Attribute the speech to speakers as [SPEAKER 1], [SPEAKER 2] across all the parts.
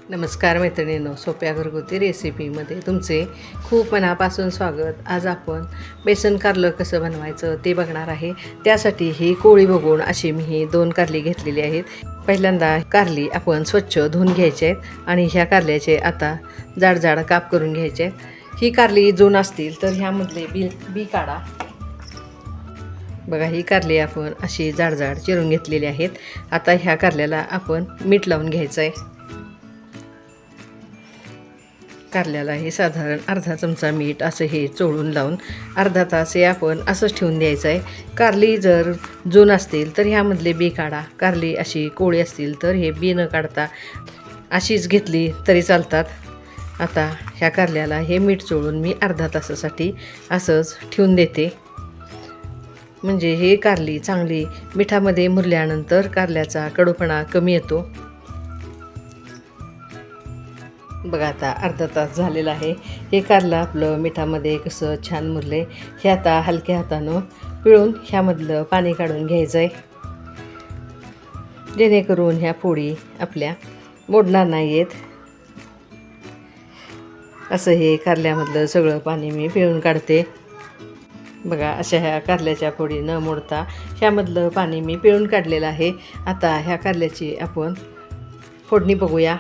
[SPEAKER 1] नमस्कार मैत्रिणींनो, सोप्या घरगुती रेसिपीमध्ये तुमचे खूप मनापासून स्वागत. आज आपण बेसन कारलं कसं बनवायचं ते बघणार आहे. त्यासाठी ही कोळी बघून अशी मी 2 कारली घेतलेली आहेत. पहिल्यांदा कारली आपण स्वच्छ धुवून घ्यायचे आहेत आणि ह्या कारल्याचे आता जाड जाड काप करून घ्यायचे आहेत. ही कारली जून असतील तर ह्यामधले बी काढा. बघा, ही कारली आपण अशी जाड जाड चिरून घेतलेली आहेत. आता ह्या कारल्याला आपण मीठ लावून घ्यायचं आहे. कारल्याला हे साधारण अर्धा चमचा मीठ असं हे चोळून लावून अर्धा तास हे आपण असंच ठेवून द्यायचं आहे. कारली जर जून असतील तर ह्यामधले बी काढा. कारली अशी कोळी असतील तर हे बी न काढता अशीच घेतली तरी चालतात. आता ह्या कारल्याला हे मीठ चोळून मी अर्धा तासासाठी असंच ठेवून देते. म्हणजे हे कारली चांगली मिठामध्ये मुरल्यानंतर कारल्याचा कडूपणा कमी येतो. बघा, आता अर्धा तास झालेला आहे. हे कारलं आपलं मिठामध्ये कसं छान मुरले. हे आता हलक्या हातानं पिळून ह्यामधलं पाणी काढून घ्यायचं आहे, जेणेकरून ह्या फोडी आपल्या मोडणार नाही आहेत. असं हे कारल्यामधलं सगळं पाणी मी पिळून काढते. बघा, अशा ह्या कारल्याच्या फोडी न मोडता ह्यामधलं पाणी मी पिळून काढलेलं आहे. आता ह्या कारल्याची आपण फोडणी बघूया.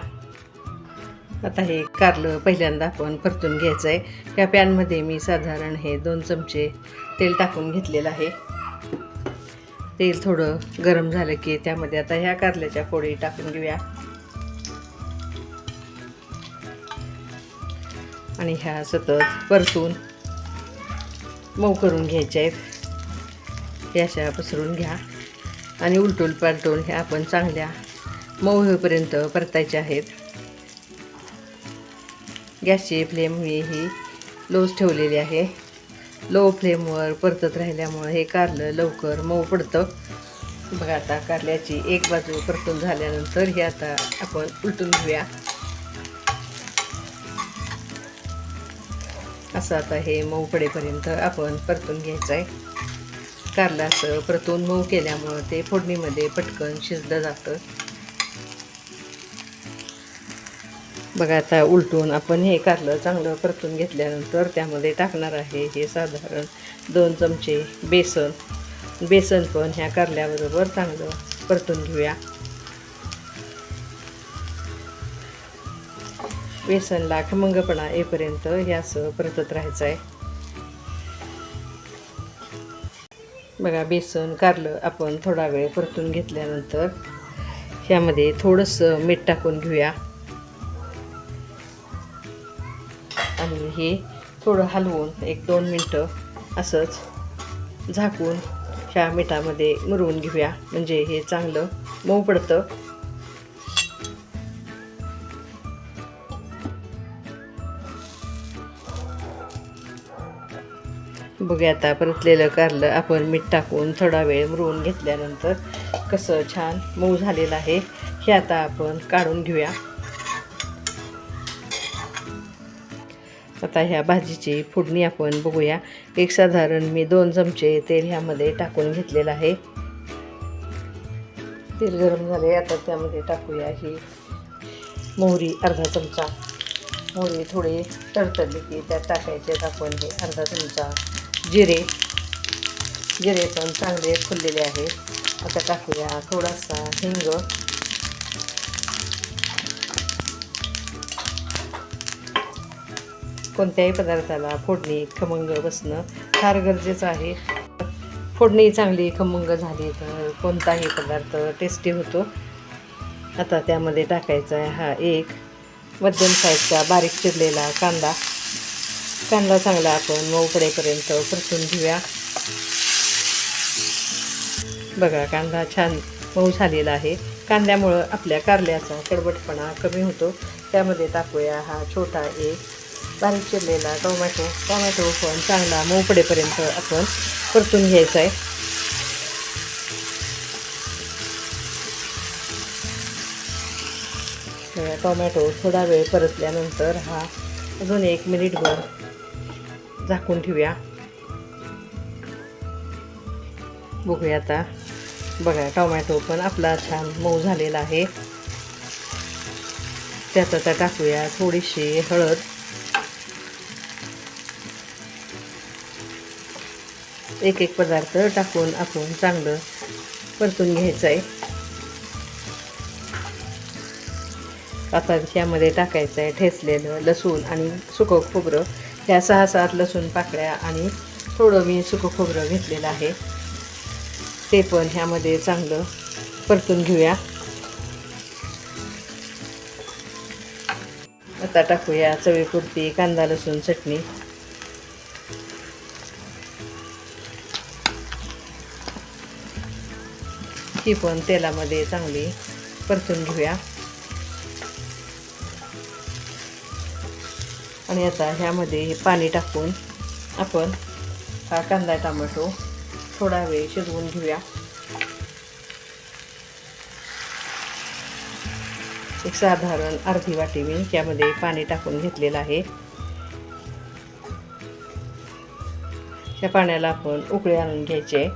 [SPEAKER 1] आता हे कारलं पहिल्यांदा आपण परतून घ्यायचं आहे. ह्या पॅनमध्ये मी साधारण हे 2 चमचे तेल टाकून घेतलेलं आहे. तेल थोडं गरम झालं की त्यामध्ये आता ह्या कारल्याच्या फोडी टाकून घेऊया आणि ह्या सतत परतून मऊ करून घ्यायच्या आहेत. हे अशा पसरून घ्या आणि उलटून पालटून ह्या आपण चांगल्या मऊ होईपर्यंत परतायच्या आहेत. गॅसची फ्लेम मी ही लोच ठेवलेली आहे. लो फ्लेमवर परतत राहिल्यामुळे हे कारलं लवकर मऊ पडतं. बघा, आता कारल्याची एक बाजू परतून झाल्यानंतर हे आता आपण उलटून घेऊया. असं आता हे मऊ पडेपर्यंत आपण परतून घ्यायचं आहे. कारलं असं परतून मऊ केल्यामुळं ते फोडणीमध्ये पटकन शिजलं जातं. बघा, आता उलटून आपण हे कारलं चांगलं परतून घेतल्यानंतर त्यामध्ये टाकणार आहे हे साधारण 2 चमचे बेसन पण ह्या कारल्याबरोबर चांगलं परतून घेऊया. बेसनला खमंगपणा येईपर्यंत हे असं परतत राहायचं आहे. बघा, बेसन कारलं आपण थोडा वेळ परतून घेतल्यानंतर ह्यामध्ये थोडंसं मीठ टाकून घेऊया आणि हे थोडं हलवून 1-2 मिनटं असंच झाकून ह्या मिठामध्ये मुरवून घेऊया. म्हणजे हे चांगलं मऊ पडतं. बघूया, आता परतलेलं कारलं आपण मीठ टाकून थोडा वेळ मुरवून घेतल्यानंतर कसं छान मऊ झालेलं आहे. हे आता आपण काढून घेऊया. आता ह्या भाजीची फोडणी आपण बघूया. एक साधारण मी 2 चमचे तेल ह्यामध्ये टाकून घेतलेलं आहे. तेल गरम झाले. आता त्यामध्ये टाकूया ही मोहरी अर्धा चमचा. मोहरी थोडी तडतडली की त्यात टाकायचे आपण हे अर्धा चमचा जिरे पण चांगले फुललेले आहेत. आता टाकूया थोडासा हिंग. कोणत्याही पदार्थाला फोडणी खमंग बसणं फार गरजेचं आहे. फोडणी चांगली खमंग झाली तर कोणताही पदार्थ टेस्टी होतो. आता त्यामध्ये टाकायचा आहे हा एक मध्यम साईजचा बारीक चिरलेला कांदा. कांदा चांगला आपण मऊ पडेपर्यंत परतून घेऊया. बघा, कांदा छान मऊ झालेला आहे. कांद्यामुळं आपल्या कारल्याचा कडवटपणा कमी होतो. त्यामध्ये टाकूया हा छोटा एक बारीक चिरलेला टोमॅटो पण चांगला मऊ पडेपर्यंत आपण परतून घ्यायचा आहे. टोमॅटो थोडा वेळ परतल्यानंतर हा अजून 1 मिनिटभर झाकून ठेवूया. बघूया आता. बघा, टोमॅटो पण आपला छान मऊ झालेला आहे. त्यात आता टाकूया थोडीशी हळद, एक एक पदार्थ टाकून आपण चांगलं परतून घ्यायचं आहे. आता ह्यामध्ये टाकायचं आहे ठेचलेलं लसूण आणि सुकं खोबरं. ह्या 6-7 लसूण पाकळ्या आणि थोडं मी सुकं खोबरं घेतलेलं आहे, ते पण ह्यामध्ये चांगलं परतून घेऊया. आता टाकूया चवीपुरती कांदा लसूण चटणी. ही पण तेलामध्ये चांगली परतून घेऊया. आणि आता ह्यामध्ये पाणी टाकून आपण हा कांदा टोमॅटो थोडा वेळ शिजवून घेऊया. एक साधारण अर्धी वाटी मी त्यामध्ये पाणी टाकून घेतलेलं आहे. त्या पाण्याला आपण उकळी आणून घ्यायचे.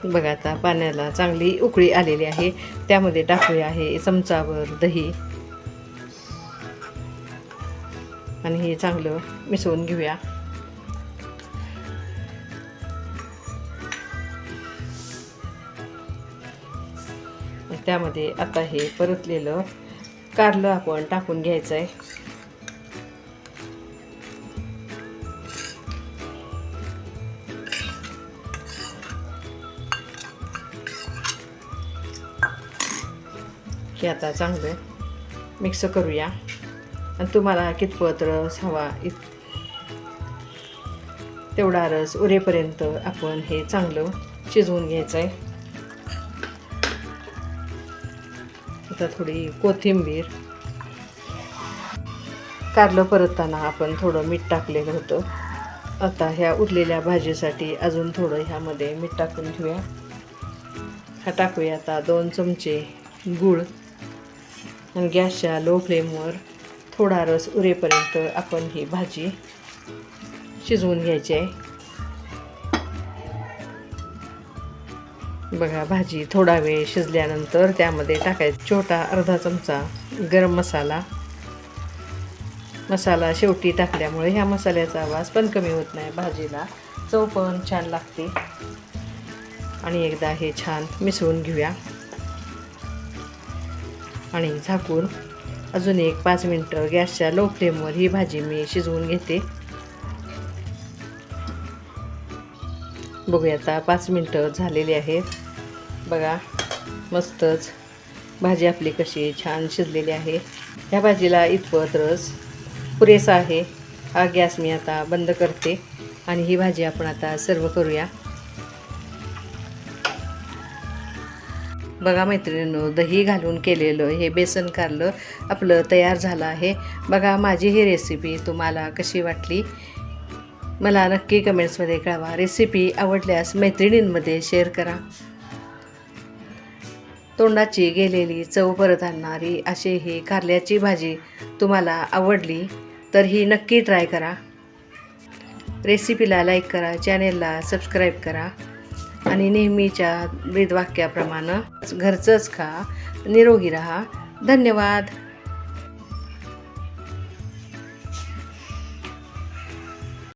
[SPEAKER 1] बघा आता पाण्याला चांगली उकळी आलेली आहे. त्यामध्ये टाकूया आहे चमचाभर दही आणि हे चांगलं मिसळून घेऊया. त्यामध्ये आता हे परतलेलं कारलं आपण टाकून घ्यायचं आहे. हे आता चांगलं मिक्स करूया. आणि तुम्हाला कितपत रस हवा तेवढा रस उरेपर्यंत आपण हे चांगलं शिजवून घ्यायचं आहे. आता थोडी कोथिंबीर, कारलं परतताना आपण थोडं मीठ टाकलेलं होतं. आता ह्या उरलेल्या भाजीसाठी अजून थोडं ह्यामध्ये मीठ टाकून घेऊया. हा टाकूया आता 2 चमचे गूळ आणि गॅसच्या लो फ्लेमवर थोडा रस उरेपर्यंत आपण ही भाजी शिजवून घ्यायची आहे. बघा भाजी थोडा वेळ शिजल्यानंतर त्यामध्ये टाकायचा छोटा अर्धा चमचा गरम मसाला. मसाला शेवटी टाकल्यामुळे ह्या मसाल्याचा वास पण कमी होत नाही, भाजीला चव पण छान लागते. आणि एकदा हे छान मिसळून घेऊया आणि झाकून अजून एक 5 मिनटं गॅसच्या लो फ्लेमवर ही भाजी मी शिजवून घेते. बघूया आता 5 मिनटं झालेली आहेत. बघा मस्तच भाजी आपली कशी छान शिजलेली आहे. ह्या भाजीला इतपत रस पुरेसा आहे. हा गॅस मी आता बंद करते आणि ही भाजी आपण आता सर्व करूया. बघा मैत्रिणींनो, दही घालून केलेलं हे बेसन कारलं आपलं तयार झालं आहे. बघा माझी ही रेसिपी तुम्हाला कशी वाटली मला नक्की कमेंट्समध्ये कळवा. रेसिपी आवडल्यास मैत्रिणींमध्ये शेअर करा. तोंडाची गेलेली चव परत आणणारी अशी ही कारल्याची भाजी तुम्हाला आवडली तर ही नक्की ट्राय करा. रेसिपीला लाईक करा, चॅनेलला सबस्क्राईब करा आणि नेहमीच्या ब्रीदवाक्याप्रमाणे घरचंच खा, निरोगी राहा. धन्यवाद.